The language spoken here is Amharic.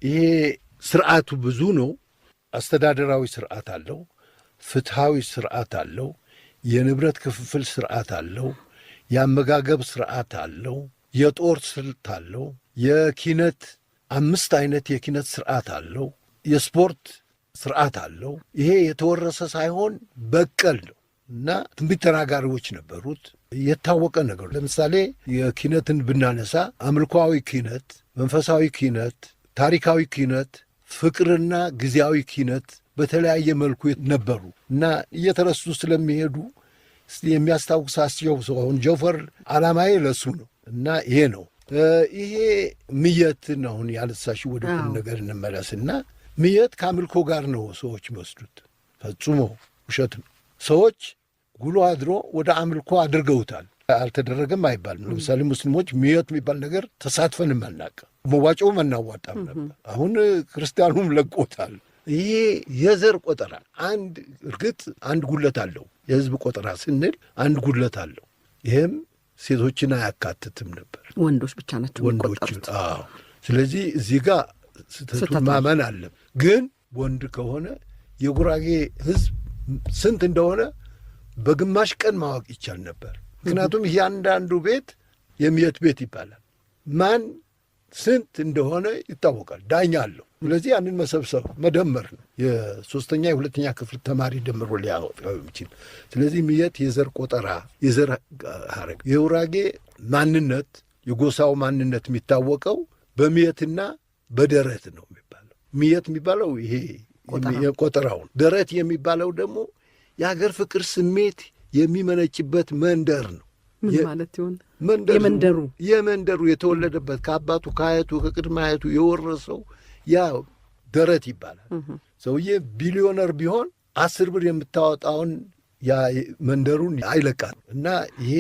ይሄ ስርዓቱ ብዙ ነው። አስተዳደራዊ ስርዓት አለው፣ ፍትሃዊ ስርዓት አለው፣ የንብረት ክፍፍል ስርዓት አለው፣ የአመጋገብ ስርዓት አለው፣ የጦር ስልት አለው፣ የኪነት 5 አይነት የኪነት ስርዓት አለው፣ የስፖርት ስርዓት አለው። ይሄ የተወረሰ ሳይሆን በቀል ነው እና ትንቢት ተናጋሪዎች ነበሩት። የታወቀ ነገር ለምሳሌ የኪነትን ብናነሳ አምልኮዊ ኪነት፣ መንፈሳዊ ኪነት፣ ታሪካዊ ኪነት፣ ፍቅርና ጊዜያዊ ኪነት በተለያየ መልኩ ነበሩ እና እየተረሱ ስለሚሄዱ የሚያስታውሳቸው ሰውን ጆፈር ዓላማዬ ለሱ ነው እና ይሄ ነው። ይሄ ምየትን አሁን ያነሳሽ ወደ ቁም ነገር እንመለስና ምየት ከአምልኮ ጋር ነው ሰዎች የሚወስዱት። ፈጽሞ ውሸት ነው። ሰዎች ጉሎ አድሮ ወደ አምልኮ አድርገውታል። አልተደረገም አይባልም። ለምሳሌ ሙስሊሞች ምየት የሚባል ነገር ተሳትፈንም አናውቅም። መዋጮም አናዋጣም ነበር። አሁን ክርስቲያኑም ለቆታል። ይሄ የዘር ቆጠራ እርግጥ አንድ ጉለት አለው። የህዝብ ቆጠራ ስንል አንድ ጉለት አለው። ይህም ሴቶችን አያካትትም ነበር። ወንዶች ብቻ ናቸው ወንዶች። ስለዚህ እዚህ ጋር ስህተቱን ማመን አለ። ግን ወንድ ከሆነ የጉራጌ ህዝብ ስንት እንደሆነ በግማሽ ቀን ማወቅ ይቻል ነበር። ምክንያቱም እያንዳንዱ ቤት የምየት ቤት ይባላል። ማን ስንት እንደሆነ ይታወቃል። ዳኛ አለው። ስለዚህ ያንን መሰብሰብ መደመር ነው። የ3ኛ የ2ኛ ክፍል ተማሪ ደምሮ ሊያወጣው የሚችል። ስለዚህ ምየት የዘር ቆጠራ፣ የዘር ሐረግ። የጉራጌ ማንነት፣ የጎሳው ማንነት የሚታወቀው በምየትና በደረት ነው የሚባለው። ምየት የሚባለው ይሄ ቆጠራውን፣ ደረት የሚባለው ደግሞ የሀገር ፍቅር ስሜት የሚመነጭበት መንደር ነው። ምን ማለት ይሆን? የመንደሩ የተወለደበት ከአባቱ ከአያቱ ከቅድመ አያቱ የወረሰው ያ ደረት ይባላል። ሰውዬ ቢሊዮነር ቢሆን 10 ብር የምታወጣውን ያ መንደሩን አይለቃል እና ይሄ